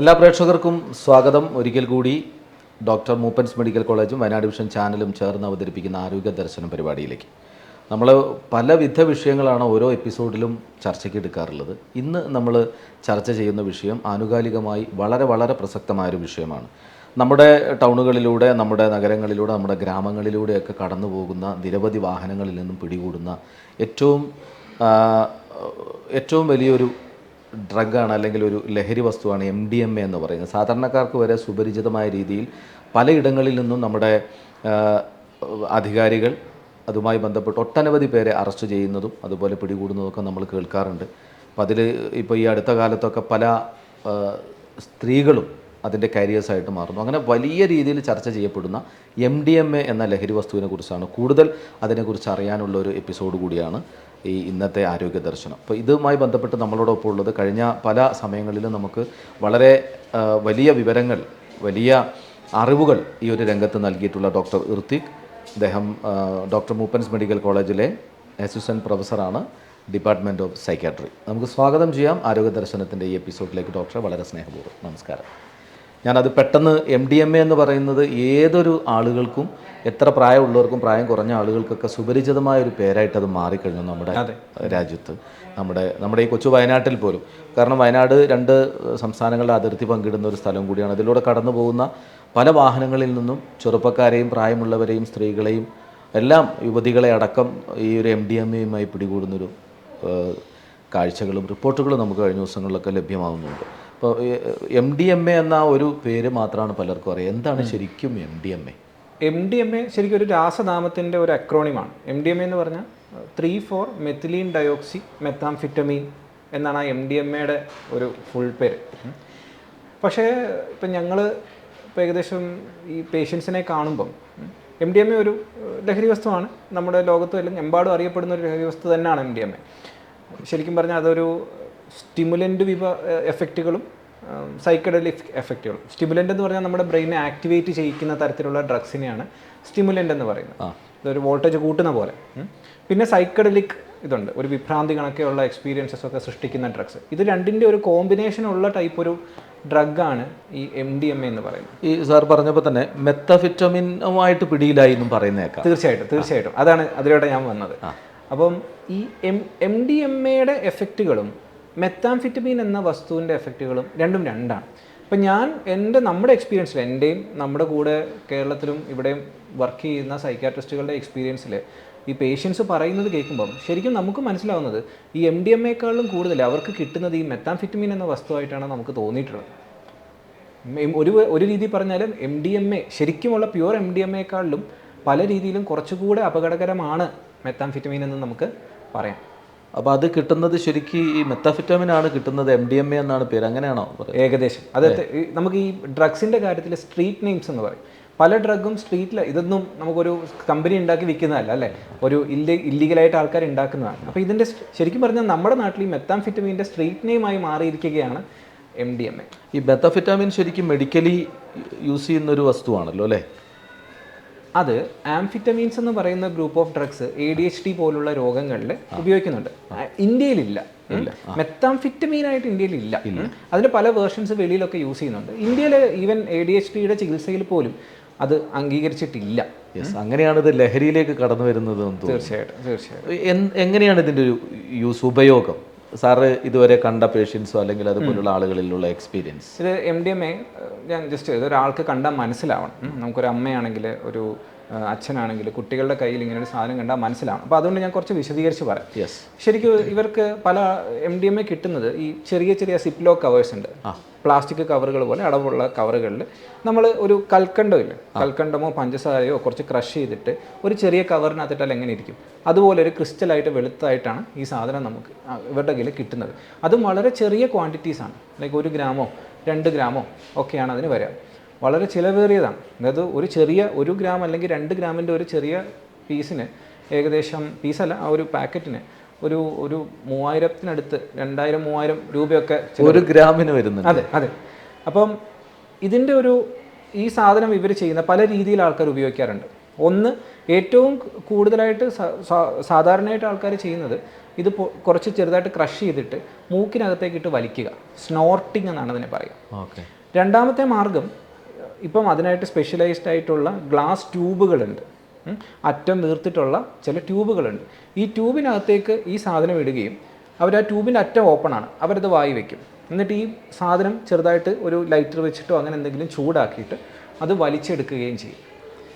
എല്ലാ പ്രേക്ഷകർക്കും സ്വാഗതം. ഒരിക്കൽ കൂടി ഡോക്ടർ മൂപ്പൻസ് മെഡിക്കൽ കോളേജും വയനാട് വിഷൻ ചാനലും ചേർന്ന് അവതരിപ്പിക്കുന്ന ആരോഗ്യ ദർശനം പരിപാടിയിലേക്ക് നമ്മൾ പലവിധ വിഷയങ്ങളാണ് ഓരോ എപ്പിസോഡിലും ചർച്ചയ്ക്ക് എടുക്കാറുള്ളത്. ഇന്ന് നമ്മൾ ചർച്ച ചെയ്യുന്ന വിഷയം ആനുകാലികമായി വളരെ പ്രസക്തമായൊരു വിഷയമാണ്. നമ്മുടെ ടൗണുകളിലൂടെ, നമ്മുടെ നഗരങ്ങളിലൂടെ, നമ്മുടെ ഗ്രാമങ്ങളിലൂടെയൊക്കെ കടന്നു പോകുന്ന നിരവധി വാഹനങ്ങളിൽ നിന്നും പിടികൂടുന്ന ഏറ്റവും വലിയൊരു ഡ്രഗാണ്, അല്ലെങ്കിൽ ഒരു ലഹരി വസ്തുവാണ് MDMA എന്ന് പറയുന്നത്. സാധാരണക്കാർക്ക് വരെ സുപരിചിതമായ രീതിയിൽ പലയിടങ്ങളിൽ നിന്നും നമ്മുടെ അധികാരികൾ അതുമായി ബന്ധപ്പെട്ട് ഒട്ടനവധി പേരെ അറസ്റ്റ് ചെയ്യുന്നതും അതുപോലെ പിടികൂടുന്നതൊക്കെ നമ്മൾ കേൾക്കാറുണ്ട്. അപ്പോൾ ഇപ്പോൾ ഈ അടുത്ത കാലത്തൊക്കെ പല സ്ത്രീകളും അതിൻ്റെ കാരിയേഴ്സായിട്ട് മാറുന്നു. അങ്ങനെ വലിയ രീതിയിൽ ചർച്ച ചെയ്യപ്പെടുന്ന MDMA എന്ന ലഹരി വസ്തുവിനെ കുറിച്ചാണ് അതിനെക്കുറിച്ച് അറിയാനുള്ള ഒരു എപ്പിസോഡ് കൂടിയാണ് ഈ ഇന്നത്തെ ആരോഗ്യ ദർശനം. അപ്പോൾ ഇതുമായി ബന്ധപ്പെട്ട് നമ്മളോടൊപ്പം ഉള്ളത് കഴിഞ്ഞ പല സമയങ്ങളിലും നമുക്ക് വളരെ വലിയ വിവരങ്ങൾ, വലിയ അറിവുകൾ ഈ ഒരു രംഗത്ത് നൽകിയിട്ടുള്ള ഡോക്ടർ ഇർത്തിക്. അദ്ദേഹം ഡോക്ടർ മൂപ്പൻസ് മെഡിക്കൽ കോളേജിലെ അസിസ്റ്റൻറ്റ് പ്രൊഫസറാണ്, ഡിപ്പാർട്ട്മെൻറ്റ് ഓഫ് സൈക്യാട്രി. നമുക്ക് സ്വാഗതം ചെയ്യാം ആരോഗ്യ ദർശനത്തിൻ്റെ ഈ എപ്പിസോഡിലേക്ക് ഡോക്ടറെ. വളരെ സ്നേഹപൂർവ്വം നമസ്കാരം. ഞാനത് പെട്ടെന്ന് MDMA എന്ന് പറയുന്നത് ഏതൊരു ആളുകൾക്കും, എത്ര പ്രായമുള്ളവർക്കും പ്രായം കുറഞ്ഞ ആളുകൾക്കൊക്കെ സുപരിചിതമായൊരു പേരായിട്ടത് മാറിക്കഴിഞ്ഞു നമ്മുടെ രാജ്യത്ത്, നമ്മുടെ ഈ കൊച്ചു വയനാട്ടിൽ പോലും. കാരണം വയനാട് 2 സംസ്ഥാനങ്ങളുടെ അതിർത്തി പങ്കിടുന്ന ഒരു സ്ഥലം കൂടിയാണ്. അതിലൂടെ കടന്നു പോകുന്ന പല വാഹനങ്ങളിൽ നിന്നും ചെറുപ്പക്കാരെയും പ്രായമുള്ളവരെയും സ്ത്രീകളെയും എല്ലാം, യുവതികളെ അടക്കം ഈ ഒരു MDMAയുമായി പിടികൂടുന്നൊരു കാഴ്ചകളും റിപ്പോർട്ടുകളും നമുക്ക് കഴിഞ്ഞ ദിവസങ്ങളിലൊക്കെ ലഭ്യമാകുന്നുണ്ട്. അപ്പോൾ MDMA എന്ന ഒരു പേര് മാത്രമാണ് പലർക്കും അറിയാം. എന്താണ് ശരിക്കും MDMA? MDMA ശരിക്കും ഒരു രാസനാമത്തിൻ്റെ ഒരു അക്രോണിമാണ്. MDMA എന്ന് പറഞ്ഞാൽ 3,4-മെത്തിലീൻ ഡയോക്സി മെത്താംഫിറ്റമീൻ എന്നാണ് ആ MDMAയുടെ ഒരു ഫുൾ പേര്. പക്ഷേ ഇപ്പം ഞങ്ങൾ ഇപ്പോൾ ഏകദേശം ഈ പേഷ്യൻസിനെ കാണുമ്പം MDMA ഒരു ലഹരി വസ്തുവാണ്. നമ്മുടെ ലോകത്തും എമ്പാടും അറിയപ്പെടുന്ന ഒരു ലഹരി വസ്തു തന്നെയാണ് MDMA. ശരിക്കും പറഞ്ഞാൽ അതൊരു സ്റ്റിമുലൻ്റ് എഫക്റ്റുകളും സൈക്കഡലിക് എഫക്റ്റുകളും. സ്റ്റിമുലൻ്റ് എന്ന് പറഞ്ഞാൽ നമ്മുടെ ബ്രെയിനെ ആക്ടിവേറ്റ് ചെയ്യിക്കുന്ന തരത്തിലുള്ള ഡ്രഗ്സിനെയാണ് സ്റ്റിമുലൻ്റ് എന്ന് പറയുന്നത്. ഇതൊരു വോൾട്ടേജ് കൂട്ടുന്ന പോലെ. പിന്നെ സൈക്കഡലിക് ഇതുണ്ട്, ഒരു വിഭ്രാന്തി കണക്കെയുള്ള എക്സ്പീരിയൻസസ് ഒക്കെ സൃഷ്ടിക്കുന്ന ഡ്രഗ്സ്. ഇത് രണ്ടിൻ്റെ ഒരു കോമ്പിനേഷനുള്ള ടൈപ്പ് ഒരു ഡ്രഗാണ് ഈ MDMA എന്ന് പറയുന്നത്. ഈ സാർ പറഞ്ഞപ്പോൾ തന്നെ മെത്തഫിറ്റമിനുമായിട്ട് പിടിയിലായി എന്നും പറയുന്നേക്കാം. തീർച്ചയായിട്ടും അതാണ് അതിലൂടെ ഞാൻ വന്നത്. അപ്പം ഈ MDMAയുടെ എഫക്റ്റുകളും മെത്താംഫിറ്റമീൻ എന്ന വസ്തുവിൻ്റെ എഫക്റ്റുകളും രണ്ടാണ്. അപ്പം നമ്മുടെ എക്സ്പീരിയൻസിൽ, എൻ്റെയും നമ്മുടെ കൂടെ കേരളത്തിലും ഇവിടെയും വർക്ക് ചെയ്യുന്ന സൈക്യാട്രിസ്റ്റുകളുടെ എക്സ്പീരിയൻസിൽ ഈ പേഷ്യൻസ് പറയുന്നത് കേൾക്കുമ്പം ശരിക്കും നമുക്ക് മനസ്സിലാവുന്നത് ഈ MDMAയേക്കാളും കൂടുതൽ അവർക്ക് കിട്ടുന്നത് ഈ മെത്താംഫിറ്റമീൻ എന്ന വസ്തുവായിട്ടാണ് നമുക്ക് തോന്നിയിട്ടുള്ളത്. ഒരു രീതി പറഞ്ഞാലും MDMA ശരിക്കുമുള്ള പ്യുവർ MDMAയേക്കാളിലും പല രീതിയിലും കുറച്ചുകൂടെ അപകടകരമാണ് മെത്താംഫിറ്റമീൻ എന്ന് നമുക്ക് പറയാം. അപ്പോൾ അത് കിട്ടുന്നത് ശരിക്കും ഈ മെത്താഫിറ്റമിനാണ് കിട്ടുന്നത്, MDMA എന്നാണ് പേര്, അങ്ങനെയാണോ? ഏകദേശം. അതായത് നമുക്ക് ഈ ഡ്രഗ്സിൻ്റെ കാര്യത്തിൽ സ്ട്രീറ്റ് നെയിംസ് എന്ന് പറയും. പല ഡ്രഗും സ്ട്രീറ്റിൽ, ഇതൊന്നും നമുക്കൊരു കമ്പനി ഉണ്ടാക്കി വിൽക്കുന്നതല്ല, അല്ലേ, ഒരു ഇല്ലീഗലായിട്ട് ആൾക്കാർ ഉണ്ടാക്കുന്നതാണ്. അപ്പോൾ ഇതിൻ്റെ ശരിക്കും പറഞ്ഞാൽ നമ്മുടെ നാട്ടിൽ ഈ മെത്താംഫിറ്റമീൻ്റെ സ്ട്രീറ്റ് നെയിമായി മാറിയിരിക്കുകയാണ് MDMA. ഈ മെത്താഫിറ്റമിൻ ശരിക്കും മെഡിക്കലി യൂസ് ചെയ്യുന്നൊരു വസ്തുവാണല്ലോ, അല്ലേ? അത് ആംഫിറ്റമീൻസ് എന്ന് പറയുന്ന ഗ്രൂപ്പ് ഓഫ് ഡ്രഗ്സ് ADHD പോലുള്ള രോഗങ്ങളിൽ ഉപയോഗിക്കുന്നുണ്ട്. ഇന്ത്യയിലില്ല. മെത്താംഫിറ്റമീനായിട്ട് ഇന്ത്യയിലില്ല. അതിൻ്റെ പല വേർഷൻസ് വെളിയിലൊക്കെ യൂസ് ചെയ്യുന്നുണ്ട്. ഇന്ത്യയിൽ ഈവൻ ADHDയുടെ ചികിത്സയിൽ പോലും അത് അംഗീകരിച്ചിട്ടില്ല. അങ്ങനെയാണ് ഇത് ലഹരിയിലേക്ക് കടന്നു വരുന്നത്. തീർച്ചയായിട്ടും. എങ്ങനെയാണ് ഇതിൻ്റെ ഒരു ഉപയോഗം? സാറ് ഇതുവരെ കണ്ട പേഷ്യൻസോ അല്ലെങ്കിൽ അതുപോലുള്ള ആളുകളിലുള്ള എക്സ്പീരിയൻസ്? ഇത് MDMA ഞാൻ ജസ്റ്റ് ഇതൊരാൾക്ക് കണ്ടാൽ മനസ്സിലാവണം. നമുക്കൊരു അമ്മയാണെങ്കിൽ, ഒരു അച്ഛനാണെങ്കിൽ, കുട്ടികളുടെ കയ്യിൽ ഇങ്ങനെ ഒരു സാധനം കണ്ടാൽ മനസ്സിലാവണം. അപ്പോൾ അതുകൊണ്ട് ഞാൻ കുറച്ച് വിശദീകരിച്ച് പറയാം. ശരിക്കും ഇവർക്ക് പല MDMA കിട്ടുന്നത് ഈ ചെറിയ സിപ്ലോ കവേഴ്സ് ഉണ്ട്, പ്ലാസ്റ്റിക് കവറുകൾ പോലെ അടവുള്ള കവറുകളിൽ നമ്മൾ ഒരു കൽക്കണ്ടമോ പഞ്ചസാരയോ കുറച്ച് ക്രഷ് ചെയ്തിട്ട് ഒരു ചെറിയ കവറിനകത്തിട്ടാൽ എങ്ങനെ ഇരിക്കും, അതുപോലെ ഒരു ക്രിസ്റ്റലായിട്ട് വെളുത്തായിട്ടാണ് ഈ സാധനം നമുക്ക് ഇവരുടെ കയ്യിൽ കിട്ടുന്നത്. അതും വളരെ ചെറിയ ക്വാണ്ടിറ്റീസാണ്, ലൈക്ക് 1 ഗ്രാമോ 2 ഗ്രാമോ ഒക്കെയാണ് അതിന് വരിക. വളരെ ചിലവേറിയതാണ്. അതായത് ഒരു ചെറിയ 1 ഗ്രാം അല്ലെങ്കിൽ 2 ഗ്രാമിൻ്റെ ഒരു ചെറിയ പീസിന് ഏകദേശം, പീസല്ല, ആ ഒരു പാക്കറ്റിന് ഒരു 3000-നടുത്ത് 2000-3000 രൂപയൊക്കെ 1 ഗ്രാമിന് വരുന്നുണ്ട്. അതെ. അപ്പം ഇതിൻ്റെ ഈ സാധനം ഇവർ ചെയ്യുന്ന പല രീതിയിൽ ആൾക്കാർ ഉപയോഗിക്കാറുണ്ട്. ഒന്ന്, ഏറ്റവും കൂടുതലായിട്ട് സാധാരണയായിട്ട് ആൾക്കാർ ചെയ്യുന്നത് ഇത് കുറച്ച് ചെറുതായിട്ട് ക്രഷ് ചെയ്തിട്ട് മൂക്കിനകത്തേക്ക് ഇട്ട് വലിക്കുക. സ്നോർട്ടിങ് എന്നാണ് അതിനെ പറയുക. ഓക്കെ. രണ്ടാമത്തെ മാർഗം, ഇപ്പം അതിനായിട്ട് സ്പെഷ്യലൈസ്ഡ് ആയിട്ടുള്ള ഗ്ലാസ് ട്യൂബുകളുണ്ട്, അറ്റം വീർത്തിട്ടുള്ള ചില ട്യൂബുകളുണ്ട്. ഈ ട്യൂബിനകത്തേക്ക് ഈ സാധനം ഇടുകയും അവർ ആ ട്യൂബിൻ്റെ അറ്റം ഓപ്പൺ ആണ്, അവരത് വായി വയ്ക്കും. എന്നിട്ട് ഈ സാധനം ചെറുതായിട്ട് ഒരു ലൈറ്റർ വെച്ചിട്ടോ അങ്ങനെ എന്തെങ്കിലും ചൂടാക്കിയിട്ട് അത് വലിച്ചെടുക്കുകയും ചെയ്യും.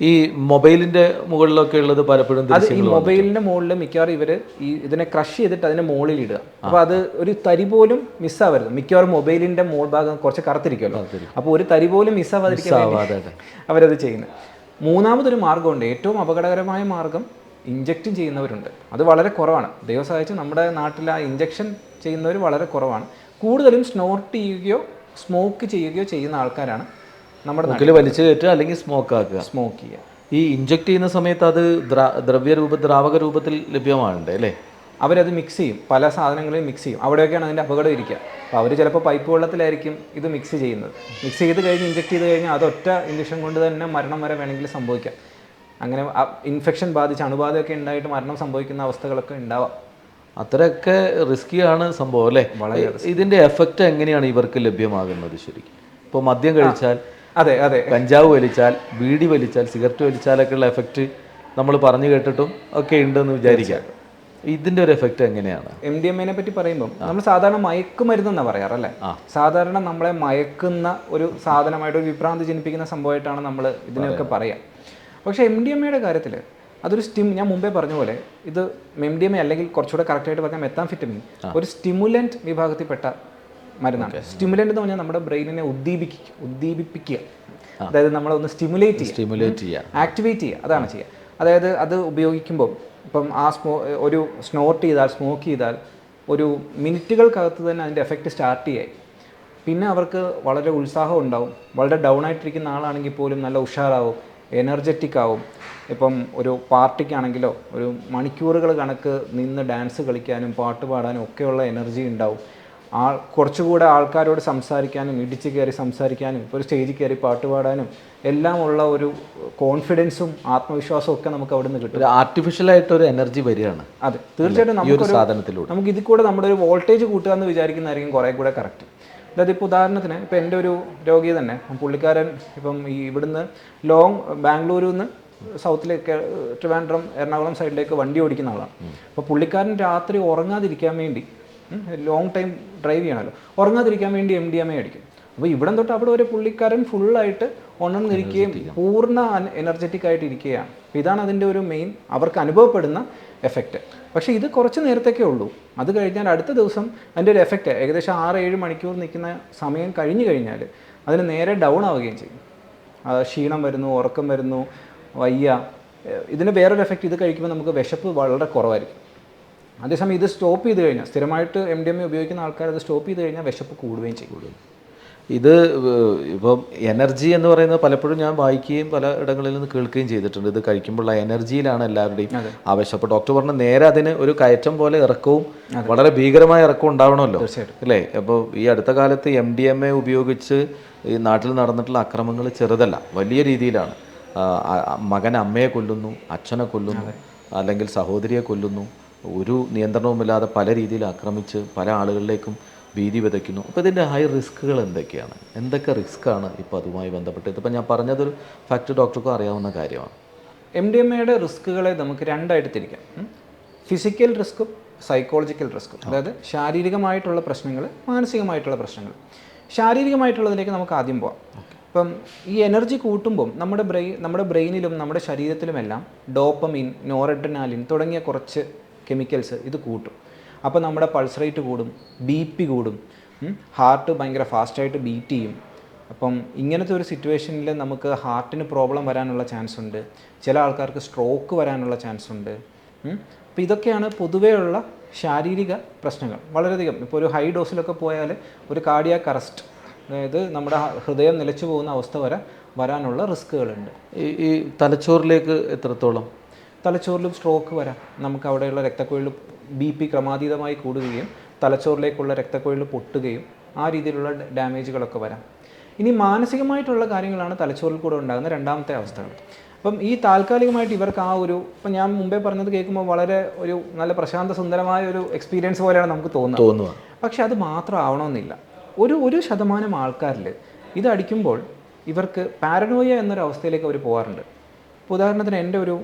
ഈ മൊബൈലിൻ്റെ മുകളിലൊക്കെ ഉള്ളത് പലപ്പോഴും അത് ഈ മൊബൈലിൻ്റെ മുകളിൽ മിക്കവാറും ഇവർ ഇതിനെ ക്രഷ് ചെയ്തിട്ട് അതിൻ്റെ മുകളിൽ ഇടുക. അപ്പോൾ അത് ഒരു തരി പോലും മിസ്സാവരുത്. മിക്കവാറും മൊബൈലിൻ്റെ മുകൾ ഭാഗം കുറച്ച് കറുത്തിരിക്കുമല്ലോ, അപ്പോൾ ഒരു തരി പോലും മിസ്സാവാതിരിക്കാൻ അവരത് ചെയ്യുന്നത്. മൂന്നാമതൊരു മാർഗ്ഗമുണ്ട്, ഏറ്റവും അപകടകരമായ മാർഗ്ഗം, ഇഞ്ചക്റ്റും ചെയ്യുന്നവരുണ്ട്. അത് വളരെ കുറവാണ്. ദൈവം സഹായിച്ച് നമ്മുടെ നാട്ടിൽ ആ ഇഞ്ചക്ഷൻ ചെയ്യുന്നവർ വളരെ കുറവാണ്. കൂടുതലും സ്നോർട്ട് ചെയ്യുകയോ സ്മോക്ക് ചെയ്യുകയോ ചെയ്യുന്ന ആൾക്കാരാണ് നമ്മുടെ നാട്ടിൽ. വലിച്ചു കയറ്റുക അല്ലെങ്കിൽ സ്മോക്ക് ചെയ്യുക. ഈ ഇഞ്ചക്ട് ചെയ്യുന്ന സമയത്ത് അത് ദ്രാവക രൂപത്തിൽ ലഭ്യമാണുണ്ട് അല്ലേ? അവരത് മിക്സ് ചെയ്യും, പല സാധനങ്ങളെയും മിക്സ് ചെയ്യും. അവിടെയൊക്കെയാണ് അതിൻ്റെ അപകടം ഇരിക്കുക. അപ്പോൾ അവർ ചിലപ്പോൾ പൈപ്പ് വെള്ളത്തിലായിരിക്കും ഇത് മിക്സ് ചെയ്യുന്നത്. മിക്സ് ചെയ്ത് കഴിഞ്ഞ് ഇഞ്ചക്ട് ചെയ്ത് കഴിഞ്ഞാൽ അതൊറ്റ ഇഞ്ചക്ഷൻ കൊണ്ട് തന്നെ മരണം വരെ വേണമെങ്കിൽ സംഭവിക്കാം. അങ്ങനെ ഇൻഫെക്ഷൻ ബാധിച്ച് അണുബാധയൊക്കെ ഉണ്ടായിട്ട് മരണം സംഭവിക്കുന്ന അവസ്ഥകളൊക്കെ ഉണ്ടാവാം. അത്രയൊക്കെ റിസ്കിയാണ് സംഭവം അല്ലേ? ഇതിൻ്റെ എഫക്റ്റ് എങ്ങനെയാണ് ഇവർക്ക് ലഭ്യമാകുന്നത് ശരിക്കും? ഇപ്പോൾ മദ്യം കഴിച്ചാൽ, അതെ, കഞ്ചാവ് വലിച്ചാൽ, ബീഡി വലിച്ചാൽ, സിഗരറ്റ് വലിച്ചാലൊക്കെ ഉള്ള എഫക്റ്റ് നമ്മൾ പറഞ്ഞു കേട്ടിട്ടും ഒക്കെ ഉണ്ടെന്ന് വിചാരിക്കാം. ഇതിൻ്റെ ഒരു എഫക്റ്റ് എങ്ങനെയാണ്? MDMA പറ്റി പറയുമ്പോൾ നമ്മൾ സാധാരണ മയക്കുമരുന്നെന്നാണ് പറയാറല്ലേ? സാധാരണ നമ്മളെ മയക്കുന്ന ഒരു സാധനമായിട്ട്, ഒരു വിഭ്രാന്തി ജനിപ്പിക്കുന്ന സംഭവമായിട്ടാണ് നമ്മൾ ഇതിനെയൊക്കെ പറയാം. പക്ഷേ MDMA കാര്യത്തിൽ അതൊരു ഞാൻ മുമ്പേ പറഞ്ഞ പോലെ ഇത് MDMA അല്ലെങ്കിൽ കുറച്ചുകൂടെ കറക്റ്റായിട്ട് പറഞ്ഞാൽ മെത്താംഫെറ്റമിൻ ഒരു സ്റ്റിമുലൻറ്റ് വിഭാഗത്തിൽപ്പെട്ട മരുന്നാണ്. സ്റ്റിമുലൻ്റ് എന്ന് പറഞ്ഞാൽ നമ്മുടെ ബ്രെയിനിനെ ഉദ്ദീപിപ്പിക്കുക, അതായത് നമ്മളൊന്ന് സ്റ്റിമുലേറ്റ് ചെയ്യുക, ആക്ടിവേറ്റ് ചെയ്യുക, അതാണ് ചെയ്യുക. അതായത് അത് ഉപയോഗിക്കുമ്പോൾ ഇപ്പം ഒരു സ്മോക്ക് ചെയ്താൽ ഒരു മിനിറ്റുകൾക്കകത്ത് തന്നെ അതിൻ്റെ എഫക്റ്റ് സ്റ്റാർട്ട് ചെയ്യായി. പിന്നെ അവർക്ക് വളരെ ഉത്സാഹം ഉണ്ടാവും. വളരെ ഡൗൺ ആയിട്ടിരിക്കുന്ന ആളാണെങ്കിൽ പോലും നല്ല ഉഷാറാവും, എനർജറ്റിക് ആവും. ഇപ്പം ഒരു പാർട്ടിക്കാണെങ്കിലോ ഒരു മണിക്കൂറുകൾ കണക്ക് നിന്ന് ഡാൻസ് കളിക്കാനും പാട്ട് പാടാനും ഒക്കെയുള്ള എനർജി ഉണ്ടാവും. കുറച്ചുകൂടെ ആൾക്കാരോട് സംസാരിക്കാനും, ഇടിച്ച് കയറി സംസാരിക്കാനും, ഇപ്പോൾ ഒരു സ്റ്റേജിൽ കയറി പാട്ട് പാടാനും എല്ലാം ഉള്ള ഒരു കോൺഫിഡൻസും ആത്മവിശ്വാസവും ഒക്കെ നമുക്ക് അവിടെ നിന്ന് കിട്ടും. ആർട്ടിഫിഷ്യലായിട്ടൊരു എനർജി വരികയാണ്. അതെ, തീർച്ചയായിട്ടും നമുക്ക് ഇതിൽ കൂടെ നമ്മുടെ ഒരു വോൾട്ടേജ് കൂട്ടുക എന്ന് വിചാരിക്കുന്നതായിരിക്കും കുറേ കൂടെ കറക്റ്റ്. അതായത് ഇപ്പോൾ ഉദാഹരണത്തിന് ഇപ്പോൾ എൻ്റെ ഒരു രോഗി തന്നെ, പുള്ളിക്കാരൻ ഇപ്പം ഇവിടുന്ന് ബാംഗ്ലൂരിൽ നിന്ന് സൗത്തിലേക്ക് ട്രിവാൻഡ്രം, എറണാകുളം സൈഡിലേക്ക് വണ്ടി ഓടിക്കുന്ന ആളാണ്. അപ്പോൾ പുള്ളിക്കാരൻ രാത്രി ഉറങ്ങാതിരിക്കാൻ വേണ്ടി, ലോങ് ടൈം ഡ്രൈവ് ചെയ്യണമല്ലോ, ഉറങ്ങാതിരിക്കാൻ വേണ്ടി MDMA അടിക്കും. അപ്പോൾ ഇവിടം തൊട്ട് അവിടെ ഒരു പുള്ളിക്കാരൻ ഫുള്ളായിട്ട് ഉണർന്നിരിക്കുകയും പൂർണ്ണ എനർജറ്റിക് ആയിട്ട് ഇരിക്കുകയാണ്. അപ്പോൾ ഇതാണ് അതിൻ്റെ ഒരു മെയിൻ അവർക്ക് അനുഭവപ്പെടുന്ന എഫക്റ്റ്. പക്ഷേ ഇത് കുറച്ച് നേരത്തേക്കേ ഉള്ളൂ. അത് കഴിഞ്ഞാൽ അടുത്ത ദിവസം അതിൻ്റെ ഒരു എഫക്റ്റ് ഏകദേശം 6-7 മണിക്കൂർ നിൽക്കുന്ന സമയം കഴിഞ്ഞു കഴിഞ്ഞാൽ അതിന് നേരെ ഡൗൺ ആവുകയും ചെയ്യും. ക്ഷീണം വരുന്നു, ഉറക്കം വരുന്നു, വയ്യ. ഇതിന് വേറൊരു എഫക്റ്റ്, ഇത് കഴിക്കുമ്പോൾ നമുക്ക് വിശപ്പ് വളരെ കുറവായിരിക്കും. അതേസമയം ഇത് സ്റ്റോപ്പ് ചെയ്ത് കഴിഞ്ഞാൽ, സ്ഥിരമായിട്ട് MDMA ഉപയോഗിക്കുന്ന ആൾക്കാർ അത് സ്റ്റോപ്പ് ചെയ്ത് കഴിഞ്ഞാൽ വിശപ്പ് കൂടുകയും ചെയ്യും. ഇത് ഇപ്പം എനർജി എന്ന് പറയുന്നത് പലപ്പോഴും ഞാൻ വായിക്കുകയും പല ഇടങ്ങളിൽ നിന്ന് കേൾക്കുകയും ചെയ്തിട്ടുണ്ട്. ഇത് കഴിക്കുമ്പോഴുള്ള എനർജിയിലാണ് എല്ലാവരുടെയും ആവശ്യം. അപ്പോൾ ഡോക്ടർ പറഞ്ഞ നേരെ അതിന് ഒരു കയറ്റം പോലെ ഇറക്കവും, വളരെ ഭീകരമായ ഇറക്കവും ഉണ്ടാവണമല്ലോ അല്ലേ? അപ്പോൾ ഈ അടുത്ത കാലത്ത് MDMA ഉപയോഗിച്ച് ഈ നാട്ടിൽ നടന്നിട്ടുള്ള അക്രമങ്ങൾ ചെറുതല്ല, വലിയ രീതിയിലാണ്. മകൻ അമ്മയെ കൊല്ലുന്നു, അച്ഛനെ കൊല്ലുന്നു, അല്ലെങ്കിൽ സഹോദരിയെ കൊല്ലുന്നു. ഒരു നിയന്ത്രണവുമില്ലാതെ പല രീതിയിൽ ആക്രമിച്ച് പല ആളുകളിലേക്കും ഭീതി വിതയ്ക്കുന്നു. അപ്പോൾ ഇതിൻ്റെ ഹൈ റിസ്ക്കുകൾ എന്തൊക്കെയാണ്? എന്തൊക്കെ റിസ്ക്കാണ് ഇപ്പോൾ അതുമായി ബന്ധപ്പെട്ട്? ഇതിപ്പോൾ ഞാൻ പറഞ്ഞതൊരു ഫാക്ട് ഡോക്ടർക്കും അറിയാവുന്ന കാര്യമാണ്. MDMAയുടെ റിസ്ക്കുകളെ നമുക്ക് രണ്ടായിട്ട് തിരിക്കാം. ഫിസിക്കൽ റിസ്ക്കും സൈക്കോളജിക്കൽ റിസ്ക്കും. അതായത് ശാരീരികമായിട്ടുള്ള പ്രശ്നങ്ങൾ, മാനസികമായിട്ടുള്ള പ്രശ്നങ്ങൾ. ശാരീരികമായിട്ടുള്ളതിലേക്ക് നമുക്ക് ആദ്യം പോകാം. ഇപ്പം ഈ എനർജി കൂട്ടുമ്പം നമ്മുടെ ബ്രെയിനിലും നമ്മുടെ ശരീരത്തിലുമെല്ലാം ഡോപ്പമിൻ, നോറഡ്രിനാലിൻ തുടങ്ങിയ കുറച്ച് കെമിക്കൽസ് ഇത് കൂട്ടും. അപ്പോൾ നമ്മുടെ പൾസ് റേറ്റ് കൂടും, BP കൂടും, ഹാർട്ട് ഭയങ്കര ഫാസ്റ്റായിട്ട് ബീറ്റ് ചെയ്യും. അപ്പം ഇങ്ങനത്തെ ഒരു സിറ്റുവേഷനിൽ നമുക്ക് ഹാർട്ടിന് പ്രോബ്ലം വരാനുള്ള ചാൻസ് ഉണ്ട്. ചില ആൾക്കാർക്ക് സ്ട്രോക്ക് വരാനുള്ള ചാൻസ് ഉണ്ട്. അപ്പോൾ ഇതൊക്കെയാണ് പൊതുവെയുള്ള ശാരീരിക പ്രശ്നങ്ങൾ. വളരെയധികം ഇപ്പോൾ ഒരു ഹൈ ഡോസിലൊക്കെ പോയാൽ ഒരു കാർഡിയാക് അറസ്റ്റ്, അതായത് നമ്മുടെ ഹൃദയം നിലച്ചു പോകുന്ന അവസ്ഥ വരാനുള്ള റിസ്ക്കുകളുണ്ട്. ഈ തലച്ചോറിലേക്ക് എത്രത്തോളം? തലച്ചോറിലും സ്ട്രോക്ക് വരാം. നമുക്ക് അവിടെയുള്ള രക്തക്കുഴൽ BP ക്രമാതീതമായി കൂടുകയും തലച്ചോറിലേക്കുള്ള രക്തക്കുഴൽ പൊട്ടുകയും ആ രീതിയിലുള്ള ഡാമേജുകളൊക്കെ വരാം. ഇനി മാനസികമായിട്ടുള്ള കാര്യങ്ങളാണ് തലച്ചോറിൽ കൂടെ ഉണ്ടാകുന്ന രണ്ടാമത്തെ അവസ്ഥകൾ. അപ്പം ഈ താൽക്കാലികമായിട്ട് ഇവർക്ക് ആ ഒരു, ഇപ്പം ഞാൻ മുമ്പേ പറഞ്ഞത് കേൾക്കുമ്പോൾ വളരെ ഒരു നല്ല പ്രശാന്ത സുന്ദരമായ ഒരു എക്സ്പീരിയൻസ് പോലെയാണ് നമുക്ക് തോന്നുക. പക്ഷെ അത് മാത്രം ആവണമെന്നില്ല. ഒരു ശതമാനം ആൾക്കാരിൽ ഇത് അടിക്കുമ്പോൾ ഇവർക്ക് പാരനോയ എന്നൊരു അവസ്ഥയിലേക്ക് അവർ പോകാറുണ്ട്. ഇപ്പോൾ ഉദാഹരണത്തിന് എൻ്റെ ഒരു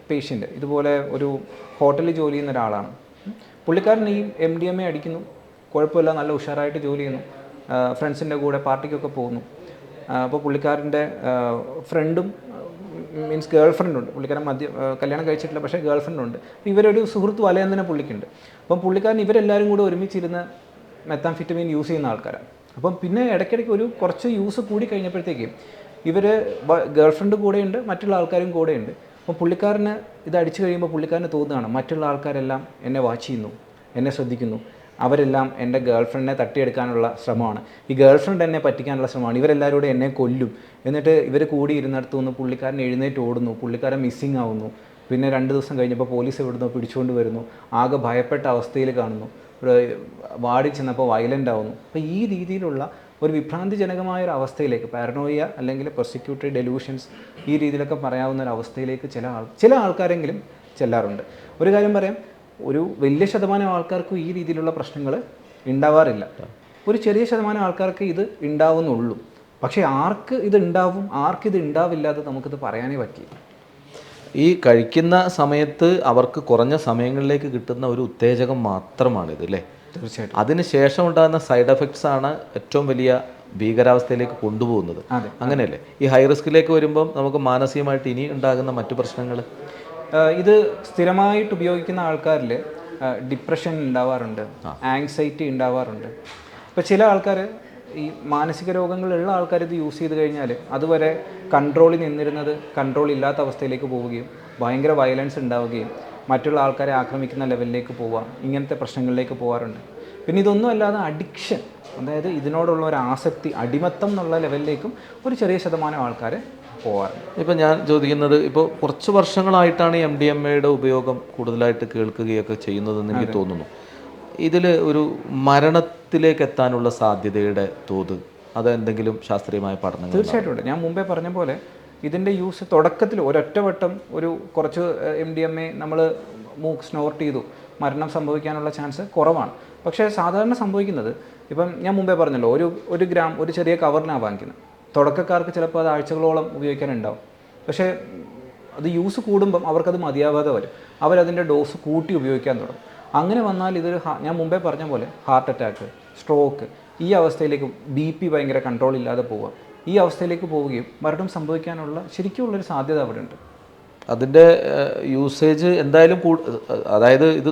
പേഷ്യൻ്റ് ഇതുപോലെ ഒരു ഹോട്ടലിൽ ജോലി ചെയ്യുന്ന ഒരാളാണ്. പുള്ളിക്കാരൻ ഈ MDMA അടിക്കുന്നു, കുഴപ്പമില്ല, നല്ല ഉഷാറായിട്ട് ജോലി ചെയ്യുന്നു, ഫ്രണ്ട്സിൻ്റെ കൂടെ പാർട്ടിക്കൊക്കെ പോകുന്നു. അപ്പോൾ പുള്ളിക്കാരൻ്റെ ഫ്രണ്ടും മീൻസ് ഗേൾ ഫ്രണ്ടുണ്ട്, പുള്ളിക്കാരൻ കല്യാണം കഴിച്ചിട്ടില്ല, പക്ഷേ ഗേൾ ഫ്രണ്ടുണ്ട്. അപ്പോൾ ഇവരൊരു സുഹൃത്ത് വലയം തന്നെ പുള്ളിക്കുണ്ട്. അപ്പം പുള്ളിക്കാരൻ ഇവരെല്ലാവരും കൂടെ ഒരുമിച്ചിരുന്ന് മെത്താംഫെറ്റമിൻ യൂസ് ചെയ്യുന്ന ആൾക്കാരാണ്. അപ്പം പിന്നെ ഇടയ്ക്കിടയ്ക്ക് ഒരു കുറച്ച് യൂസ് കൂടി കഴിഞ്ഞപ്പോഴത്തേക്കും ഇവർ ഗേൾ ഫ്രണ്ട് കൂടെയുണ്ട്, മറ്റുള്ള ആൾക്കാരും കൂടെയുണ്ട്. അപ്പോൾ പുള്ളിക്കാരന് ഇത് അടിച്ചു കഴിയുമ്പോൾ പുള്ളിക്കാരന് തോന്നുകയാണ് മറ്റുള്ള ആൾക്കാരെല്ലാം എന്നെ വാച്ച് ചെയ്യുന്നു, എന്നെ ശ്രദ്ധിക്കുന്നു, അവരെല്ലാം എൻ്റെ ഗേൾ ഫ്രണ്ടിനെ തട്ടിയെടുക്കാനുള്ള ശ്രമമാണ്, ഈ ഗേൾ ഫ്രണ്ട് എന്നെ പറ്റിക്കാനുള്ള ശ്രമമാണ്, ഇവരെല്ലാവരും കൂടെ എന്നെ കൊല്ലും. എന്നിട്ട് ഇവർ കൂടി ഇരുന്നിടത്തു നിന്ന് പുള്ളിക്കാരൻ എഴുന്നേറ്റ് ഓടുന്നു, പുള്ളിക്കാരൻ മിസ്സിങ് ആവുന്നു. പിന്നെ 2 ദിവസം കഴിഞ്ഞപ്പോൾ പോലീസ് ഇവിടുന്ന് പിടിച്ചുകൊണ്ട് വരുന്നു, ആകെ ഭയപ്പെട്ട അവസ്ഥയിൽ കാണുന്നു, വാടി ചെന്നപ്പോൾ വയലൻ്റ് ആവുന്നു. അപ്പോൾ ഈ രീതിയിലുള്ള ഒരു വിഭ്രാന്തിജനകമായ ഒരു അവസ്ഥയിലേക്ക്, പാരനോയ അല്ലെങ്കിൽ പെർസിക്യൂട്ടറി ഡെലൂഷൻസ് ഈ രീതിയിലൊക്കെ പറയാവുന്ന ഒരു അവസ്ഥയിലേക്ക് ചില ആൾക്കാരെങ്കിലും ചെല്ലാറുണ്ട്. ഒരു കാര്യം പറയാം, ഒരു വലിയ ശതമാനം ആൾക്കാർക്കും ഈ രീതിയിലുള്ള പ്രശ്നങ്ങൾ ഉണ്ടാവാറില്ല. ഒരു ചെറിയ ശതമാനം ആൾക്കാർക്ക് ഇത് ഉണ്ടാവുന്നുള്ളൂ. പക്ഷേ ആർക്ക് ഇത് ഉണ്ടാവും, ആർക്കിത് ഉണ്ടാവില്ല, അത് നമുക്കിത് പറയാനേ പറ്റില്ല. ഈ കഴിക്കുന്ന സമയത്ത് അവർക്ക് കുറഞ്ഞ സമയങ്ങളിലേക്ക് കിട്ടുന്ന ഒരു ഉത്തേജകം മാത്രമാണിത് അല്ലേ? തീർച്ചയായിട്ടും. അതിന് ശേഷം ഉണ്ടാകുന്ന സൈഡ് എഫക്ട്സ് ആണ് ഏറ്റവും വലിയ ഭീകരാവസ്ഥയിലേക്ക് കൊണ്ടുപോകുന്നത്. അങ്ങനെയല്ലേ? ഈ ഹൈ റിസ്കിലേക്ക് വരുമ്പം നമുക്ക് മാനസികമായിട്ട് ഇനി ഉണ്ടാകുന്ന മറ്റു പ്രശ്നങ്ങൾ, ഇത് സ്ഥിരമായിട്ട് ഉപയോഗിക്കുന്ന ആൾക്കാരിൽ ഡിപ്രഷൻ ഉണ്ടാവാറുണ്ട്, ആങ്സൈറ്റി ഉണ്ടാവാറുണ്ട്. ഇപ്പോൾ ചില ആൾക്കാർ, ഈ മാനസിക രോഗങ്ങളുള്ള ആൾക്കാർ ഇത് യൂസ് ചെയ്ത് കഴിഞ്ഞാൽ അതുവരെ കൺട്രോളിൽ നിന്നിരുന്നത് കൺട്രോൾ ഇല്ലാത്ത അവസ്ഥയിലേക്ക് പോവുകയും ഭയങ്കര വയലൻസ് ഉണ്ടാവുകയും മറ്റുള്ള ആൾക്കാരെ ആക്രമിക്കുന്ന ലെവലിലേക്ക് പോവുക, ഇങ്ങനത്തെ പ്രശ്നങ്ങളിലേക്ക് പോകാറുണ്ട്. പിന്നെ ഇതൊന്നും അല്ലാതെ അഡിക്ഷൻ, അതായത് ഇതിനോടുള്ള ഒരു ആസക്തി, അടിമത്തം എന്നുള്ള ലെവലിലേക്കും ഒരു ചെറിയ ശതമാനം ആൾക്കാർ പോകാറുണ്ട്. ഇപ്പം ഞാൻ ചോദിക്കുന്നത്, ഇപ്പോൾ കുറച്ച് വർഷങ്ങളായിട്ടാണ് MDMAയുടെ ഉപയോഗം കൂടുതലായിട്ട് കേൾക്കുകയൊക്കെ ചെയ്യുന്നതെന്ന് എനിക്ക് തോന്നുന്നു. ഇതിൽ ഒരു മരണത്തിലേക്ക് എത്താനുള്ള സാധ്യതയുടെ തോത്, അതെന്തെങ്കിലും ശാസ്ത്രീയമായ പഠനങ്ങൾ? തീർച്ചയായിട്ടും ഉണ്ട്. ഞാൻ മുമ്പേ പറഞ്ഞ പോലെ ഇതിൻ്റെ യൂസ് തുടക്കത്തിൽ ഒരൊറ്റവട്ടം ഒരു കുറച്ച് MDMA നമ്മൾ സ്നോർട്ട് ചെയ്തു, മരണം സംഭവിക്കാനുള്ള ചാൻസ് കുറവാണ്. പക്ഷേ സാധാരണ സംഭവിക്കുന്നത്, ഇപ്പം ഞാൻ മുമ്പേ പറഞ്ഞല്ലോ, ഒരു ഗ്രാം ഒരു ചെറിയ കവറിനാണ് വാങ്ങിക്കുന്നത്. തുടക്കക്കാർക്ക് ചിലപ്പോൾ അത് ആഴ്ചകളോളം ഉപയോഗിക്കാനുണ്ടാവും. പക്ഷേ അത് യൂസ് കൂടുമ്പം അവർക്കത് മതിയാവാതെ വരും, അവരതിൻ്റെ ഡോസ് കൂട്ടി ഉപയോഗിക്കാൻ തുടങ്ങും. അങ്ങനെ വന്നാൽ ഇതൊരു ഞാൻ മുമ്പേ പറഞ്ഞ പോലെ ഹാർട്ട് അറ്റാക്ക്, സ്ട്രോക്ക്, ഈ അവസ്ഥയിലേക്ക്, BP ഭയങ്കര കൺട്രോൾ ഇല്ലാതെ പോവുക, ഈ അവസ്ഥയിലേക്ക് പോവുകയും മരണം സംഭവിക്കാനുള്ള ശരിക്കുള്ളൊരു സാധ്യത അവിടെ ഉണ്ട്. അതിൻ്റെ യൂസേജ് എന്തായാലും അതായത് ഇത്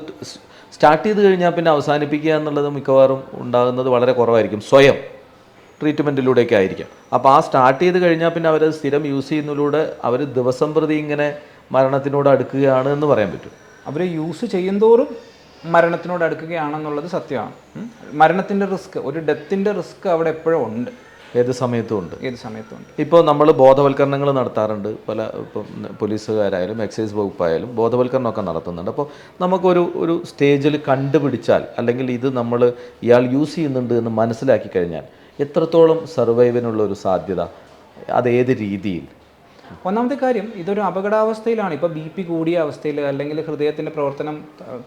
സ്റ്റാർട്ട് ചെയ്ത് കഴിഞ്ഞാൽ പിന്നെ അവസാനിപ്പിക്കുക എന്നുള്ളത് മിക്കവാറും ഉണ്ടാകുന്നത് വളരെ കുറവായിരിക്കും, സ്വയം ട്രീറ്റ്മെൻറ്റിലൂടെയൊക്കെ ആയിരിക്കും. അപ്പോൾ ആ സ്റ്റാർട്ട് ചെയ്ത് കഴിഞ്ഞാൽ പിന്നെ അവരത് സ്ഥിരം യൂസ് ചെയ്യുന്നതിലൂടെ അവർ ദിവസം പ്രതി ഇങ്ങനെ മരണത്തിനോട് അടുക്കുകയാണ് എന്ന് പറയാൻ പറ്റും. അവർ യൂസ് ചെയ്യുന്തോറും മരണത്തിനോട് അടുക്കുകയാണെന്നുള്ളത് സത്യമാണ്. മരണത്തിൻ്റെ റിസ്ക്, ഒരു ഡെത്തിൻ്റെ റിസ്ക് അവിടെ എപ്പോഴും ഉണ്ട്, ഏത് സമയത്തും ഉണ്ട്. ഇപ്പോൾ നമ്മൾ ബോധവൽക്കരണങ്ങൾ നടത്താറുണ്ട്, ഇപ്പം പോലീസുകാരായാലും എക്സൈസ് വകുപ്പായാലും ബോധവൽക്കരണമൊക്കെ നടത്തുന്നുണ്ട്. അപ്പോൾ നമുക്കൊരു സ്റ്റേജിൽ കണ്ടുപിടിച്ചാൽ, അല്ലെങ്കിൽ ഇത് ഇയാൾ യൂസ് ചെയ്യുന്നുണ്ട് എന്ന് മനസ്സിലാക്കി കഴിഞ്ഞാൽ എത്രത്തോളം സർവൈവിനുള്ള ഒരു സാധ്യത, അതേത് രീതിയിൽ? ഒന്നാമത്തെ കാര്യം, ഇതൊരു അപകടാവസ്ഥയിലാണ്, ഇപ്പോൾ BP കൂടിയ അവസ്ഥയിൽ അല്ലെങ്കിൽ ഹൃദയത്തിൻ്റെ പ്രവർത്തനം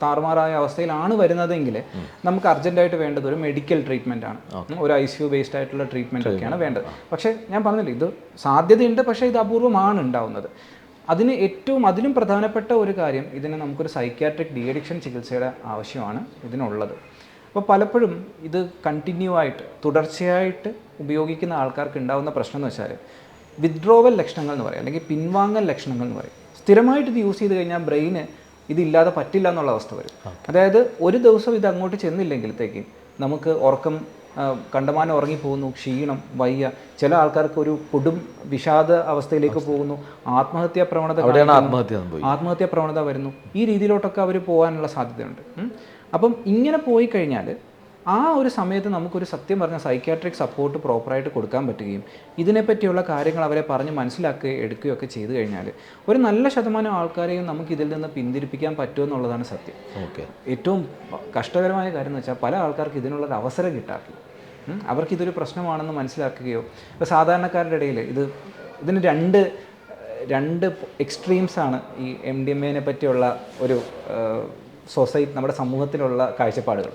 താറുമാറായ അവസ്ഥയിലാണ് വരുന്നതെങ്കിൽ നമുക്ക് അർജൻറ്റായിട്ട് വേണ്ടത് ഒരു മെഡിക്കൽ ട്രീറ്റ്മെൻ്റ് ആണ്, ഒരു ICU ബേസ്ഡ് ആയിട്ടുള്ള ട്രീറ്റ്മെൻറ്റ് ഒക്കെയാണ് വേണ്ടത്. പക്ഷേ ഞാൻ പറഞ്ഞില്ല, ഇത് സാധ്യതയുണ്ട്, പക്ഷേ ഇത് അപൂർവമാണ് ഉണ്ടാവുന്നത്. അതിലും പ്രധാനപ്പെട്ട ഒരു കാര്യം, ഇതിന് നമുക്കൊരു സൈക്യാട്രിക് ഡി അഡിക്ഷൻ ചികിത്സയുടെ ആവശ്യമാണ് ഇതിനുള്ളത്. അപ്പോൾ പലപ്പോഴും ഇത് കണ്ടിന്യൂ ആയിട്ട് തുടർച്ചയായിട്ട് ഉപയോഗിക്കുന്ന ആൾക്കാർക്ക് ഉണ്ടാകുന്ന പ്രശ്നം എന്ന് വെച്ചാൽ വിത്ഡ്രോവൽ ലക്ഷണങ്ങൾ എന്ന് പറയും, അല്ലെങ്കിൽ പിൻവാങ്ങൽ ലക്ഷണങ്ങൾ എന്ന് പറയും. സ്ഥിരമായിട്ട് ഇത് യൂസ് ചെയ്ത് കഴിഞ്ഞാൽ ബ്രെയിന് ഇതില്ലാതെ പറ്റില്ല എന്നുള്ള അവസ്ഥ വരും. അതായത് ഒരു ദിവസം ഇത് അങ്ങോട്ട് ചെന്നില്ലെങ്കിലത്തേക്ക് നമുക്ക് ഉറക്കം കണ്ടമാനം ഉറങ്ങിപ്പോകുന്നു, ക്ഷീണം, വയ്യ, ചില ആൾക്കാർക്ക് ഒരു കൊടും വിഷാദ അവസ്ഥയിലേക്ക് പോകുന്നു, ആത്മഹത്യാ പ്രവണത വരുന്നു. ഈ രീതിയിലോട്ടൊക്കെ അവർ പോകാനുള്ള സാധ്യതയുണ്ട്. അപ്പം ഇങ്ങനെ പോയി കഴിഞ്ഞാൽ ആ ഒരു സമയത്ത് നമുക്കൊരു സത്യം പറഞ്ഞ സൈക്യാട്രിക് സപ്പോർട്ട് പ്രോപ്പറായിട്ട് കൊടുക്കാൻ പറ്റുകയും ഇതിനെപ്പറ്റിയുള്ള കാര്യങ്ങൾ അവരെ പറഞ്ഞ് മനസ്സിലാക്കുകയും എടുക്കുകയൊക്കെ ചെയ്തു കഴിഞ്ഞാൽ ഒരു നല്ല ശതമാനം ആൾക്കാരെയും നമുക്ക് ഇതിൽ നിന്ന് പിന്തിരിപ്പിക്കാൻ പറ്റുമെന്നുള്ളതാണ് സത്യം. ഏറ്റവും കഷ്ടകരമായ കാര്യം എന്ന് വെച്ചാൽ പല ആൾക്കാർക്ക് ഇതിനുള്ളൊരു അവസരം കിട്ടാറില്ല. അവർക്കിതൊരു പ്രശ്നമാണെന്ന് മനസ്സിലാക്കുകയോ, ഇപ്പോൾ സാധാരണക്കാരുടെ ഇടയിൽ ഇതിന് രണ്ട് എക്സ്ട്രീംസാണ് ഈ MDMA പറ്റിയുള്ള ഒരു സൊസൈറ്റി, നമ്മുടെ സമൂഹത്തിലുള്ള കാഴ്ചപ്പാടുകൾ.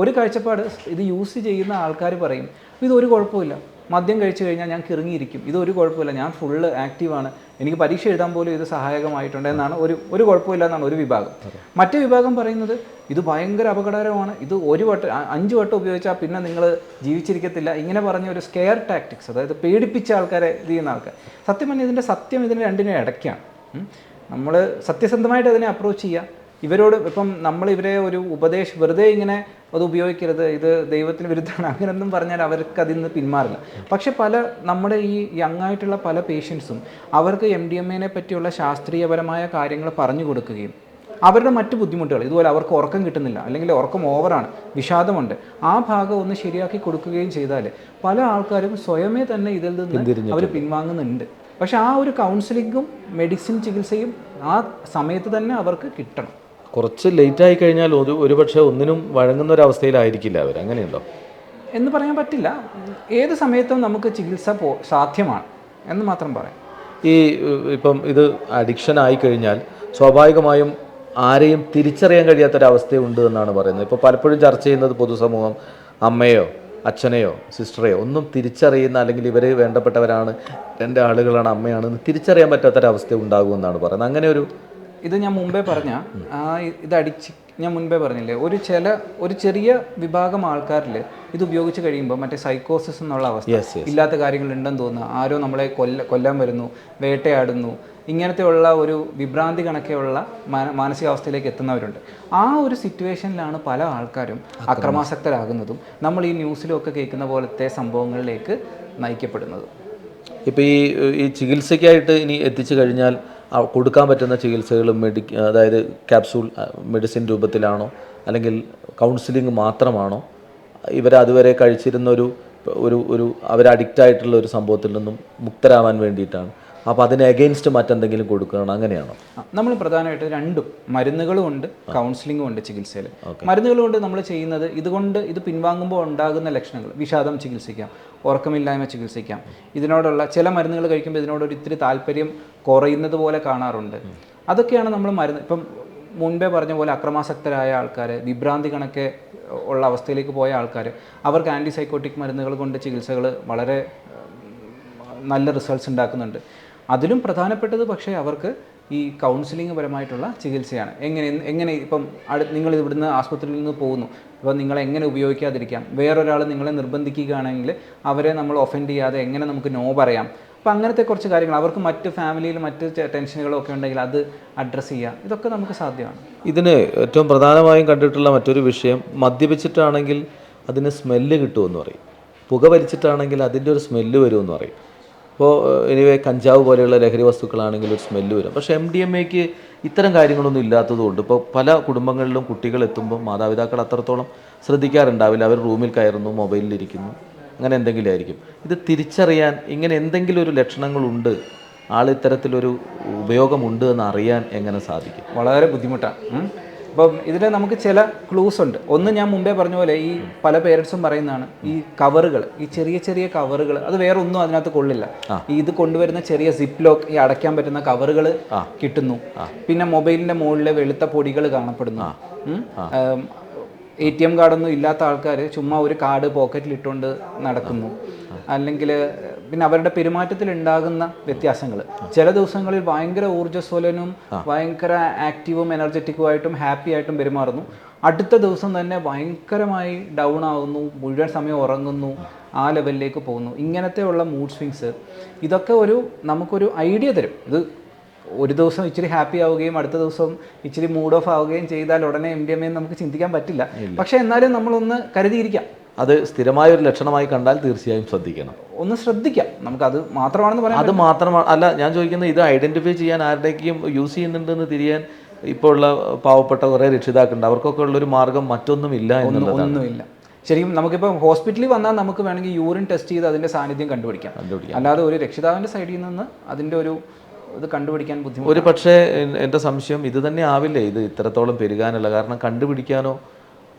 ഒരു കാഴ്ചപ്പാട്, ഇത് യൂസ് ചെയ്യുന്ന ആൾക്കാർ പറയും ഇതൊരു കുഴപ്പമില്ല, മദ്യം കഴിച്ചു കഴിഞ്ഞാൽ ഞാൻ കിറങ്ങിയിരിക്കും, ഇതൊരു കുഴപ്പമില്ല, ഞാൻ ഫുള്ള് ആക്റ്റീവാണ്, എനിക്ക് പരീക്ഷ എഴുതാൻ പോലും ഇത് സഹായകമായിട്ടുണ്ട് എന്നാണ് ഒരു കുഴപ്പമില്ല എന്നാണ് ഒരു വിഭാഗം. മറ്റേ വിഭാഗം പറയുന്നത് ഇത് ഭയങ്കര അപകടകരമാണ്, ഇത് 5 വട്ടം ഉപയോഗിച്ചാൽ പിന്നെ നിങ്ങൾ ജീവിച്ചിരിക്കത്തില്ല, ഇങ്ങനെ പറഞ്ഞ ഒരു സ്കെയർ ടാക്ടിക്സ്, അതായത് പേടിപ്പിച്ച ആൾക്കാരെ ഇത് ചെയ്യുന്ന ആൾക്കാർ. സത്യം പറഞ്ഞാൽ ഇതിൻ്റെ സത്യം ഇതിന് രണ്ടിനും ഇടയ്ക്കാണ്. നമ്മൾ സത്യസന്ധമായിട്ട് അതിനെ അപ്രോച്ച് ചെയ്യുക. ഇവരോട് ഇപ്പം നമ്മൾ ഇവരെ ഒരു വെറുതെ ഇങ്ങനെ അത് ഉപയോഗിക്കരുത്, ഇത് ദൈവത്തിന് വിരുദ്ധമാണ് അങ്ങനെയൊന്നും പറഞ്ഞാൽ അവർക്ക് അതിൽ നിന്ന് പിന്മാറില്ല. പക്ഷെ നമ്മുടെ ഈ യങ് ആയിട്ടുള്ള പല പേഷ്യൻസും അവർക്ക് MDMA പറ്റിയുള്ള ശാസ്ത്രീയപരമായ കാര്യങ്ങൾ പറഞ്ഞു കൊടുക്കുകയും അവരുടെ മറ്റ് ബുദ്ധിമുട്ടുകൾ, ഇതുപോലെ അവർക്ക് ഉറക്കം കിട്ടുന്നില്ല, അല്ലെങ്കിൽ ഉറക്കം ഓവറാണ്, വിഷാദമുണ്ട്, ആ ഭാഗം ഒന്ന് ശരിയാക്കി കൊടുക്കുകയും ചെയ്താൽ പല ആൾക്കാരും സ്വയമേ തന്നെ ഇതിൽ നിന്ന് അവർ പിൻവാങ്ങുന്നുണ്ട്. പക്ഷെ ആ ഒരു കൗൺസിലിങ്ങും മെഡിസിൻ ചികിത്സയും ആ സമയത്ത് തന്നെ അവർക്ക് കിട്ടണം. കുറച്ച് ലേറ്റായി കഴിഞ്ഞാൽ ഒരുപക്ഷെ ഒന്നിനും വഴങ്ങുന്ന ഒരു അവസ്ഥയിലായിരിക്കില്ല അവർ. അങ്ങനെയുണ്ടോ എന്ന് പറയാൻ പറ്റില്ല. ഏത് സമയത്തും നമുക്ക് ചികിത്സ സാധ്യമാണ് എന്ന് മാത്രം പറയാം. ഇപ്പം ഇത് അഡിക്ഷൻ ആയി കഴിഞ്ഞാൽ സ്വാഭാവികമായും ആരെയും തിരിച്ചറിയാൻ കഴിയാത്തൊരവസ്ഥയുണ്ട് എന്നാണ് പറയുന്നത്. ഇപ്പോൾ പലപ്പോഴും ചർച്ച ചെയ്യുന്നത് പൊതുസമൂഹം അമ്മയോ അച്ഛനെയോ സിസ്റ്ററെയോ ഒന്നും തിരിച്ചറിയുന്ന, അല്ലെങ്കിൽ ഇവർ വേണ്ടപ്പെട്ടവരാണ്, എൻ്റെ ആളുകളാണ്, അമ്മയാണെന്ന് തിരിച്ചറിയാൻ പറ്റാത്തൊരവസ്ഥ ഉണ്ടാകുമെന്നാണ് പറയുന്നത്. അങ്ങനെ ഇത് ഞാൻ മുമ്പേ പറഞ്ഞ ഞാൻ മുൻപേ പറഞ്ഞില്ലേ, ഒരു ചെറിയ വിഭാഗം ആൾക്കാരിൽ ഇത് ഉപയോഗിച്ച് കഴിയുമ്പോൾ മറ്റേ സൈക്കോസിസ് എന്നുള്ള അവസ്ഥ, ഇല്ലാത്ത കാര്യങ്ങളുണ്ടെന്ന് തോന്നുക, ആരോ നമ്മളെ കൊല്ലാൻ വരുന്നു, വേട്ടയാടുന്നു, ഇങ്ങനത്തെ ഉള്ള ഒരു വിഭ്രാന്തി കണക്കെയുള്ള മാനസികാവസ്ഥയിലേക്ക് എത്തുന്നവരുണ്ട്. ആ ഒരു സിറ്റുവേഷനിലാണ് പല ആൾക്കാരും അക്രമാസക്തരാകുന്നതും നമ്മൾ ഈ ന്യൂസിലൊക്കെ കേൾക്കുന്ന പോലത്തെ സംഭവങ്ങളിലേക്ക് നയിക്കപ്പെടുന്നതും. ഇപ്പോൾ ഈ ചികിത്സയ്ക്കായിട്ട് ഇനി എത്തിച്ചു കഴിഞ്ഞാൽ കൊടുക്കാൻ പറ്റുന്ന ചികിത്സകൾ അതായത് ക്യാപ്സൂൾ മെഡിസിൻ രൂപത്തിലാണോ, അല്ലെങ്കിൽ കൗൺസിലിംഗ് മാത്രമാണോ? ഇവരതുവരെ കഴിച്ചിരുന്ന ഒരു അവർ അഡിക്റ്റായിട്ടുള്ള ഒരു സംഭവത്തിൽ നിന്നും മുക്തരാവാൻ വേണ്ടിയിട്ടാണ്? അപ്പോൾ അതിന് അഗെയിൻസ്റ്റ് മറ്റെന്തെങ്കിലും കൊടുക്കണം, അങ്ങനെയാണോ? നമ്മൾ പ്രധാനമായിട്ട് രണ്ടും, മരുന്നുകളും ഉണ്ട്, കൗൺസിലിങ്ങും ഉണ്ട് ചികിത്സയിൽ. മരുന്നുകൾ കൊണ്ട് നമ്മൾ ചെയ്യുന്നത് ഇത് പിൻവാങ്ങുമ്പോൾ ഉണ്ടാകുന്ന ലക്ഷണങ്ങൾ, വിഷാദം ചികിത്സിക്കാം, ഉറക്കമില്ലായ്മ ചികിത്സിക്കാം. ഇതിനോടുള്ള ചില മരുന്നുകൾ കഴിക്കുമ്പോൾ ഇതിനോടൊരു ഇത്തിരി താല്പര്യം കുറയുന്നത് പോലെ കാണാറുണ്ട്. അതൊക്കെയാണ് നമ്മൾ മരുന്ന്. ഇപ്പം മുൻപേ പറഞ്ഞ പോലെ അക്രമാസക്തരായ ആൾക്കാർ, വിഭ്രാന്തി കണക്കെ ഉള്ള അവസ്ഥയിലേക്ക് പോയ ആൾക്കാർ, അവർക്ക് ആൻറ്റിസൈക്കോട്ടിക് മരുന്നുകൾ കൊണ്ട് ചികിത്സകൾ വളരെ നല്ല റിസൾട്ട്സ് ഉണ്ടാക്കുന്നുണ്ട്. അതിലും പ്രധാനപ്പെട്ടത് പക്ഷേ അവർക്ക് ഈ കൗൺസിലിംഗ് പരമായിട്ടുള്ള ചികിത്സയാണ്. എങ്ങനെ ഇപ്പം നിങ്ങൾ ഇവിടുന്ന് ആശുപത്രിയിൽ നിന്ന് പോകുന്നു, അപ്പോൾ നിങ്ങളെ എങ്ങനെ ഉപയോഗിക്കാതിരിക്കാം, വേറൊരാൾ നിങ്ങളെ നിർബന്ധിക്കുകയാണെങ്കിൽ അവരെ നമ്മൾ ഒഫൻഡ് ചെയ്യാതെ എങ്ങനെ നമുക്ക് നോ പറയാം. അപ്പോൾ അങ്ങനത്തെ കുറച്ച് കാര്യങ്ങൾ, അവർക്ക് മറ്റ് ഫാമിലിയിൽ മറ്റ് ടെൻഷനുകളോ ഒക്കെ ഉണ്ടെങ്കിൽ അത് അഡ്രസ്സ് ചെയ്യുക, ഇതൊക്കെ നമുക്ക് സാധ്യമാണ്. ഇതിന് ഏറ്റവും പ്രധാനമായും കണ്ടിട്ടുള്ള മറ്റൊരു വിഷയം, മദ്യപിച്ചിട്ടാണെങ്കിൽ അതിന് സ്മെല്ല് കിട്ടുമെന്ന് പറയും, പുക വലിച്ചിട്ടാണെങ്കിൽ അതിൻ്റെ ഒരു സ്മെല്ല് വരുമെന്ന് പറയും. ഇപ്പോൾ എനിവേ കഞ്ചാവ് പോലെയുള്ള ലഹരി വസ്തുക്കളാണെങ്കിൽ ഒരു സ്മെല്ല് വരും. പക്ഷേ MDMAക്ക് ഇത്തരം കാര്യങ്ങളൊന്നും ഇല്ലാത്തതുകൊണ്ട് ഇപ്പോൾ പല കുടുംബങ്ങളിലും കുട്ടികൾ എത്തുമ്പോൾ മാതാപിതാക്കൾ അത്രത്തോളം ശ്രദ്ധിക്കാറുണ്ടാവില്ല. അവർ റൂമിൽ കയറുന്നു, മൊബൈലിലിരിക്കുന്നു, അങ്ങനെ എന്തെങ്കിലും ആയിരിക്കും. ഇത് തിരിച്ചറിയാൻ ഇങ്ങനെ എന്തെങ്കിലും ഒരു ലക്ഷണങ്ങളുണ്ട്, ഇത്തരത്തിലൊരു ഉപയോഗമുണ്ട് എന്ന് അറിയാൻ എങ്ങനെ സാധിക്കും? വളരെ ബുദ്ധിമുട്ടാണ്. അപ്പം ഇതിൽ നമുക്ക് ചില ക്ലൂസ് ഉണ്ട്. ഒന്ന്, ഞാൻ മുമ്പേ പറഞ്ഞ പോലെ ഈ പല പേരൻസും പറയുന്നതാണ്, ഈ കവറുകൾ, ഈ ചെറിയ ചെറിയ കവറുകൾ, അത് വേറെ ഒന്നും അതിനകത്ത് കൊള്ളില്ല. ഇത് കൊണ്ടുവരുന്ന ചെറിയ സിപ്പ് ലോക്ക്, ഈ അടയ്ക്കാൻ പറ്റുന്ന കവറുകൾ കിട്ടുന്നു. പിന്നെ മൊബൈലിൻ്റെ മുകളിൽ വെളുത്ത പൊടികൾ കാണപ്പെടുന്നു. ATM കാർഡൊന്നും ഇല്ലാത്ത ആൾക്കാർ ചുമ്മാ ഒരു കാർഡ് പോക്കറ്റിൽ ഇട്ടുകൊണ്ട് നടക്കുന്നു. അല്ലെങ്കിൽ പിന്നെ അവരുടെ പെരുമാറ്റത്തിൽ ഉണ്ടാകുന്ന വ്യത്യാസങ്ങൾ, ചില ദിവസങ്ങളിൽ ഭയങ്കര ഊർജ്ജസ്വലനും ഭയങ്കര ആക്റ്റീവും എനർജറ്റിക്കുമായിട്ടും ഹാപ്പി ആയിട്ടും പെരുമാറുന്നു, അടുത്ത ദിവസം തന്നെ ഭയങ്കരമായി ഡൗൺ ആകുന്നു, മുഴുവൻ സമയം ഉറങ്ങുന്നു, ആ ലെവലിലേക്ക് പോകുന്നു. ഇങ്ങനത്തെ ഉള്ള മൂഡ് സ്വിങ്സ്, ഇതൊക്കെ നമുക്കൊരു ഐഡിയ തരും. ഇത് ഒരു ദിവസം ഇച്ചിരി ഹാപ്പി ആവുകയും അടുത്ത ദിവസം ഇച്ചിരി മൂഡ് ഓഫ് ആവുകയും ചെയ്താൽ ഉടനെ MDMA നമുക്ക് ചിന്തിക്കാൻ പറ്റില്ല. പക്ഷേ എന്നാലും നമ്മളൊന്ന് കരുതിയിരിക്കാം. അത് സ്ഥിരമായ ഒരു ലക്ഷണമായി കണ്ടാൽ തീർച്ചയായും ശ്രദ്ധിക്കണം, ഒന്ന് ശ്രദ്ധിക്കാം. നമുക്കത് മാത്രമാണെന്ന് പറയാം. അത് മാത്രമാണ് അല്ല, ഞാൻ ചോദിക്കുന്നത് ഇത് ഐഡൻറ്റിഫൈ ചെയ്യാൻ ആരുടെയും യൂസ് ചെയ്യുന്നുണ്ടെന്ന് തിരിയാൻ ഇപ്പോൾ ഉള്ള പാവപ്പെട്ട കുറേ രക്ഷിതാക്കളുണ്ട്. അവർക്കൊക്കെ ഉള്ളൊരു മാർഗം മറ്റൊന്നുമില്ല ഒന്നുമില്ല. ശരിക്കും നമുക്കിപ്പോൾ ഹോസ്പിറ്റലിൽ വന്നാൽ നമുക്ക് വേണമെങ്കിൽ യൂറിൻ ടെസ്റ്റ് ചെയ്ത് അതിൻ്റെ സാന്നിധ്യം കണ്ടുപിടിക്കാം. അല്ലാതെ ഒരു രക്ഷിതാവിൻ്റെ സൈഡിൽ നിന്ന് അതിൻ്റെ ഇത് കണ്ടുപിടിക്കാൻ ബുദ്ധിമുട്ട്. ഒരു പക്ഷേ എൻ്റെ സംശയം ഇത് തന്നെ ആവില്ലേ ഇത് ഇത്രത്തോളം പെരുകാനുള്ള കാരണം? കണ്ടുപിടിക്കാനോ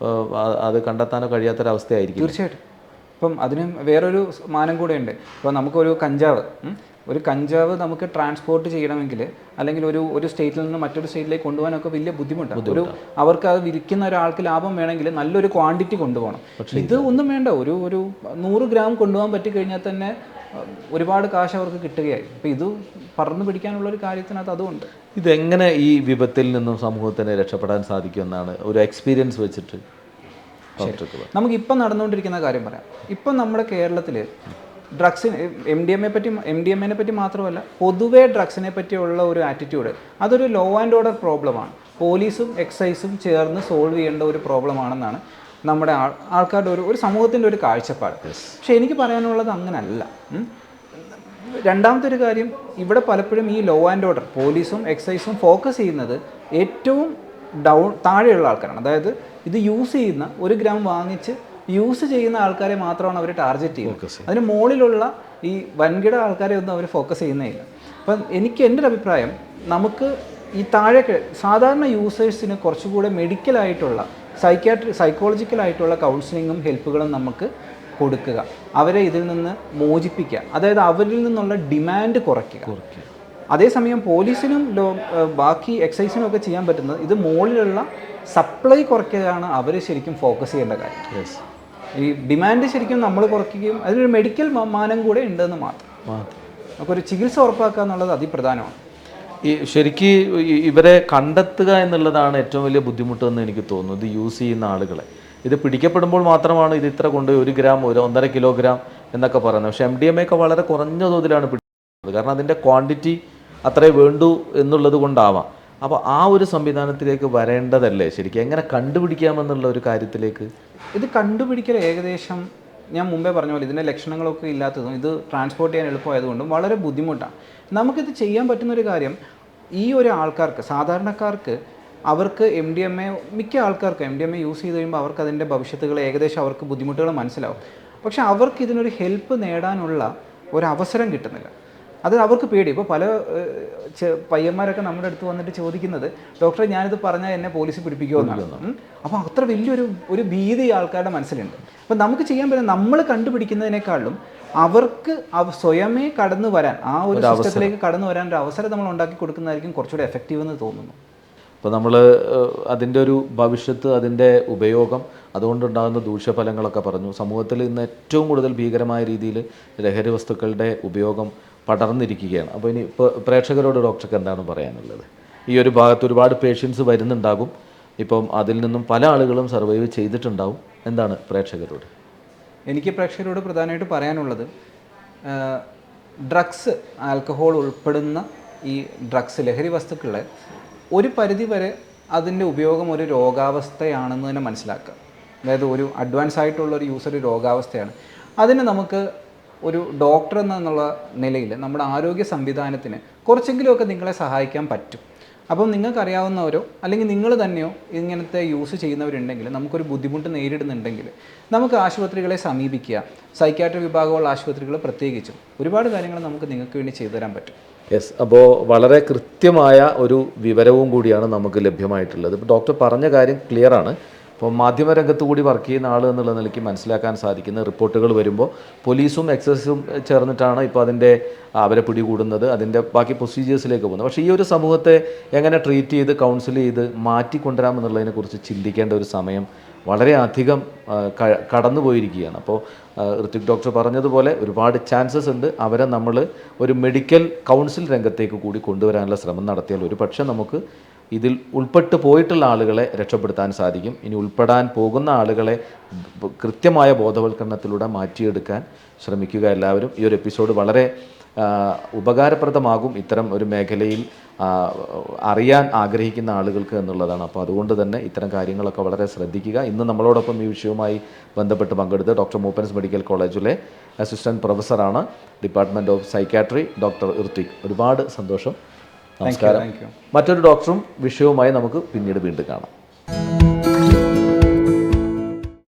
അത് കണ്ടെത്താനോ കഴിയാത്തൊരവസ്ഥയായിരിക്കും. തീർച്ചയായിട്ടും ഇപ്പം അതിന് വേറൊരു മാനം കൂടെ ഉണ്ട്. ഇപ്പോൾ നമുക്കൊരു കഞ്ചാവ് ഒരു കഞ്ചാവ് നമുക്ക് ട്രാൻസ്പോർട്ട് ചെയ്യണമെങ്കിൽ അല്ലെങ്കിൽ ഒരു സ്റ്റേറ്റിൽ നിന്ന് മറ്റൊരു സ്റ്റേറ്റിലേക്ക് കൊണ്ടുപോകാനൊക്കെ വലിയ ബുദ്ധിമുട്ടാണ്. അവർക്ക് അത് വിൽക്കുന്ന ഒരാൾക്ക് ലാഭം വേണമെങ്കിൽ നല്ലൊരു ക്വാണ്ടിറ്റി കൊണ്ടുപോകണം. ഇത് ഒന്നും വേണ്ട, ഒരു 100 ഗ്രാം കൊണ്ടുപോകാൻ പറ്റിക്കഴിഞ്ഞാൽ തന്നെ ഒരുപാട് കാശ് അവർക്ക് കിട്ടുകയായി. അപ്പോൾ ഇത് പറന്നു പിടിക്കാനുള്ളൊരു കാര്യത്തിനകത്ത് അതുകൊണ്ട്. ഇതെങ്ങനെ ഈ വിപത്തിൽ നിന്നും സമൂഹത്തിന് രക്ഷപ്പെടാൻ സാധിക്കുമെന്നാണ് ഒരു എക്സ്പീരിയൻസ് വെച്ചിട്ട് നമുക്കിപ്പം നടന്നുകൊണ്ടിരിക്കുന്ന കാര്യം പറയാം. ഇപ്പം നമ്മുടെ കേരളത്തിൽ ഡ്രഗ്സിന് എം ഡി എമ്മിനെ പറ്റി മാത്രമല്ല, പൊതുവേ ഡ്രഗ്സിനെ പറ്റിയുള്ള ഒരു ആറ്റിറ്റ്യൂഡ് അതൊരു ലോ ആൻഡ് ഓർഡർ പ്രോബ്ലമാണ്. പോലീസും എക്സൈസും ചേർന്ന് സോൾവ് ചെയ്യേണ്ട ഒരു പ്രോബ്ലമാണെന്നാണ് നമ്മുടെ ആൾക്കാരുടെ ഒരു സമൂഹത്തിൻ്റെ ഒരു കാഴ്ചപ്പാട്. പക്ഷെ എനിക്ക് പറയാനുള്ളത് അങ്ങനല്ല. രണ്ടാമത്തെ ഒരു കാര്യം, ഇവിടെ പലപ്പോഴും ഈ ലോ ആൻഡ് ഓർഡർ പോലീസും എക്സൈസും ഫോക്കസ് ചെയ്യുന്നത് ഏറ്റവും താഴെയുള്ള ആൾക്കാരാണ്. അതായത് ഇത് യൂസ് ചെയ്യുന്ന 1 ഗ്രാം വാങ്ങിച്ച് യൂസ് ചെയ്യുന്ന ആൾക്കാരെ മാത്രമാണ് അവർ ടാർഗറ്റ് ചെയ്യുന്നത്. അതിന് മുകളിലുള്ള ഈ വൻകിട ആൾക്കാരെ ഒന്നും അവർ ഫോക്കസ് ചെയ്യുന്നേയില്ല. അപ്പം എൻ്റെ ഒരു അഭിപ്രായം, നമുക്ക് ഈ താഴെ സാധാരണ യൂസേഴ്സിന് കുറച്ചുകൂടെ മെഡിക്കലായിട്ടുള്ള സൈക്കോളജിക്കലായിട്ടുള്ള കൗൺസിലിങ്ങും ഹെൽപ്പുകളും നമുക്ക് കൊടുക്കുക, അവരെ ഇതിൽ നിന്ന് മോചിപ്പിക്കുക, അതായത് അവരിൽ നിന്നുള്ള ഡിമാൻഡ് കുറയ്ക്കുക. അതേസമയം പോലീസിനും ബാക്കി എക്സൈസിനും ഒക്കെ ചെയ്യാൻ പറ്റുന്നത് ഇത് മുകളിലുള്ള സപ്ലൈ കുറയ്ക്കുകയാണ് അവർ ശരിക്കും ഫോക്കസ് ചെയ്യേണ്ട കാര്യം. ഈ ഡിമാൻഡ് ശരിക്കും നമ്മൾ കുറയ്ക്കുകയും അതിനൊരു മെഡിക്കൽ മാനം കൂടെ ഉണ്ടെന്ന് മാത്രം. നമുക്കൊരു ചികിത്സ ഉറപ്പാക്കുക എന്നുള്ളത് അതിപ്രധാനമാണ്. ഈ ശരിക്ക് ഇവരെ കണ്ടെത്തുക എന്നുള്ളതാണ് ഏറ്റവും വലിയ ബുദ്ധിമുട്ടെന്ന് എനിക്ക് തോന്നുന്നു. ഇത് യൂസ് ചെയ്യുന്ന ആളുകളെ ഇത് പിടിക്കപ്പെടുമ്പോൾ മാത്രമാണ് ഇത് ഇത്ര കൊണ്ട് 1 ഗ്രാം 1.5 കിലോഗ്രാം എന്നൊക്കെ പറയുന്നത്. പക്ഷേ MDMA ഒക്കെ വളരെ കുറഞ്ഞ തോതിലാണ് പിടിക്കുന്നത്. കാരണം അതിൻ്റെ ക്വാണ്ടിറ്റി അത്രേ വേണ്ടൂ എന്നുള്ളത് കൊണ്ടാവാം. അപ്പോൾ ആ ഒരു സംവിധാനത്തിലേക്ക് വരേണ്ടതല്ലേ ശരിക്കും? എങ്ങനെ കണ്ടുപിടിക്കാമെന്നുള്ള ഒരു കാര്യത്തിലേക്ക് ഇത് കണ്ടുപിടിക്കൽ ഏകദേശം ഞാൻ മുമ്പേ പറഞ്ഞ പോലെ ഇതിൻ്റെ ലക്ഷണങ്ങളൊക്കെ ഇല്ലാത്തതും ഇത് ട്രാൻസ്പോർട്ട് ചെയ്യാൻ എളുപ്പമായതുകൊണ്ടും വളരെ ബുദ്ധിമുട്ടാണ്. നമുക്കിത് ചെയ്യാൻ പറ്റുന്നൊരു കാര്യം, ഈ ഒരു ആൾക്കാർക്ക് സാധാരണക്കാർക്ക് അവർക്ക് മിക്ക ആൾക്കാർക്ക് MDMA യൂസ് ചെയ്ത് കഴിയുമ്പോൾ അവർക്ക് അതിൻ്റെ ഭവിഷ്യത്തുകൾ ഏകദേശം അവർക്ക് ബുദ്ധിമുട്ടുകൾ മനസ്സിലാവും. പക്ഷേ അവർക്ക് ഇതിനൊരു ഹെൽപ്പ് നേടാനുള്ള ഒരവസരം കിട്ടുന്നില്ല. അത് അവർക്ക് പേടി. ഇപ്പോൾ പല പയ്യന്മാരൊക്കെ നമ്മുടെ അടുത്ത് വന്നിട്ട് ചോദിക്കുന്നത്, ഡോക്ടറെ ഞാനിത് പറഞ്ഞാൽ എന്നെ പോലീസ് പിടിപ്പിക്കുമോ എന്നാണ്. അപ്പോൾ അത്ര വലിയൊരു ഭീതി ആൾക്കാരുടെ മനസ്സിലുണ്ട്. അപ്പം നമുക്ക് ചെയ്യാൻ പറ്റുന്ന, നമ്മൾ കണ്ടുപിടിക്കുന്നതിനേക്കാളും അവർക്ക് സ്വയമേ കടന്നു വരാൻ, ആ ഒരു സിസ്റ്റത്തിലേക്ക് കടന്നു വരാൻ ഒരു അവസരം നമ്മൾ ഉണ്ടാക്കി കൊടുക്കുന്നതായിരിക്കും കുറച്ചുകൂടി എഫക്റ്റീവ് എന്ന് തോന്നുന്നു. അപ്പോൾ നമ്മൾ അതിൻ്റെ ഒരു ഭവിഷ്യത്ത്, അതിൻ്റെ ഉപയോഗം, അതുകൊണ്ടുണ്ടാകുന്ന ദൂഷ്യഫലങ്ങളൊക്കെ പറഞ്ഞു. സമൂഹത്തിൽ ഇന്ന് ഏറ്റവും കൂടുതൽ ഭീകരമായ രീതിയിൽ ലഹരി വസ്തുക്കളുടെ ഉപയോഗം പടർന്നിരിക്കുകയാണ്. അപ്പോൾ ഇനി ഇപ്പോൾ പ്രേക്ഷകരോട് ഡോക്ടർക്ക് എന്താണ് പറയാനുള്ളത്? ഈ ഒരു ഭാഗത്ത് ഒരുപാട് പേഷ്യൻസ് വരുന്നുണ്ടാകും, ഇപ്പം അതിൽ നിന്നും പല ആളുകളും സർവൈവ് ചെയ്തിട്ടുണ്ടാവും. എന്താണ് പ്രേക്ഷകരോട്? എനിക്ക് പ്രേക്ഷകരോട് പ്രധാനമായിട്ട് പറയാനുള്ളത്, ഡ്രഗ്സ്, ആൽക്കഹോൾ ഉൾപ്പെടുന്ന ഈ ഡ്രഗ്സ്, ലഹരി വസ്തുക്കളെ ഒരു പരിധി വരെ അതിൻ്റെ ഉപയോഗം ഒരു രോഗാവസ്ഥയാണെന്ന് തന്നെ മനസ്സിലാക്കുക. അതായത് ഒരു അഡ്വാൻസ് ആയിട്ടുള്ളൊരു യൂസ് ഒരു രോഗാവസ്ഥയാണ്. അതിന് നമുക്ക് ഒരു ഡോക്ടർ എന്നുള്ള നിലയിൽ നമ്മുടെ ആരോഗ്യ സംവിധാനത്തിന് കുറച്ചെങ്കിലുമൊക്കെ നിങ്ങളെ സഹായിക്കാൻ പറ്റും. അപ്പം നിങ്ങൾക്കറിയാവുന്നവരോ അല്ലെങ്കിൽ നിങ്ങൾ തന്നെയോ ഇങ്ങനത്തെ യൂസ് ചെയ്യുന്നവരുണ്ടെങ്കിൽ, നമുക്കൊരു ബുദ്ധിമുട്ട് നേരിടുന്നുണ്ടെങ്കിൽ നമുക്ക് ആശുപത്രികളെ സമീപിക്കുക. സൈക്യാട്രി വിഭാഗമുള്ള ആശുപത്രികൾ പ്രത്യേകിച്ചും ഒരുപാട് കാര്യങ്ങൾ നമുക്ക് നിങ്ങൾക്ക് വേണ്ടി ചെയ്തു തരാൻ പറ്റും. യെസ്, അപ്പോൾ വളരെ കൃത്യമായ ഒരു വിവരവും കൂടിയാണ് നമുക്ക് ലഭ്യമായിട്ടുള്ളത്. ഇപ്പോൾ ഡോക്ടർ പറഞ്ഞ കാര്യം ക്ലിയറാണ്. അപ്പോൾ മാധ്യമരംഗത്ത് കൂടി വർക്ക് ചെയ്യുന്ന ആൾ എന്നുള്ള നിലയ്ക്ക് മനസ്സിലാക്കാൻ സാധിക്കുന്ന റിപ്പോർട്ടുകൾ വരുമ്പോൾ പോലീസും എക്സൈസും ചേർന്നിട്ടാണ് ഇപ്പോൾ അവരെ പിടികൂടുന്നത്, അതിൻ്റെ ബാക്കി പ്രൊസീജിയേഴ്സിലേക്ക് പോകുന്നത്. പക്ഷേ ഈ ഒരു സമൂഹത്തെ എങ്ങനെ ട്രീറ്റ് ചെയ്ത് കൗൺസിൽ ചെയ്ത് മാറ്റിക്കൊണ്ടുവരാമെന്നുള്ളതിനെക്കുറിച്ച് ചിന്തിക്കേണ്ട ഒരു സമയം വളരെ അധികം കടന്നു പോയിരിക്കുകയാണ്. അപ്പോൾ ഋത്വിക് ഡോക്ടർ പറഞ്ഞതുപോലെ ഒരുപാട് ചാൻസസ് ഉണ്ട്. അവരെ നമ്മൾ ഒരു മെഡിക്കൽ കൗൺസിൽ രംഗത്തേക്ക് കൂടി കൊണ്ടുവരാനുള്ള ശ്രമം നടത്തിയാൽ ഒരു പക്ഷേ നമുക്ക് ഇതിൽ ഉൾപ്പെട്ടു പോയിട്ടുള്ള ആളുകളെ രക്ഷപ്പെടുത്താൻ സാധിക്കും. ഇനി ഉൾപ്പെടാൻ പോകുന്ന ആളുകളെ കൃത്യമായ ബോധവൽക്കരണത്തിലൂടെ മാറ്റിയെടുക്കാൻ ശ്രമിക്കുക എല്ലാവരും. ഈ ഒരു എപ്പിസോഡ് വളരെ ഉപകാരപ്രദമാകും ഇത്തരം ഒരു മേഖലയിൽ അറിയാൻ ആഗ്രഹിക്കുന്ന ആളുകൾക്ക് എന്നുള്ളതാണ്. അപ്പോൾ അതുകൊണ്ട് തന്നെ ഇത്തരം കാര്യങ്ങളൊക്കെ വളരെ ശ്രദ്ധിക്കുക. ഇന്ന് നമ്മളോടൊപ്പം ഈ വിഷയവുമായി ബന്ധപ്പെട്ട് പങ്കെടുത്ത് ഡോക്ടർ മൂപ്പൻസ് മെഡിക്കൽ കോളേജിലെ അസിസ്റ്റൻറ്റ് പ്രൊഫസറാണ്, department of psychiatry, doctor Ritwik. ഒരുപാട് സന്തോഷം. നമസ്കാരം. മറ്റൊരു ഡോക്ടറും വിഷയവുമായി നമുക്ക് പിന്നീട് വീണ്ടും കാണാം.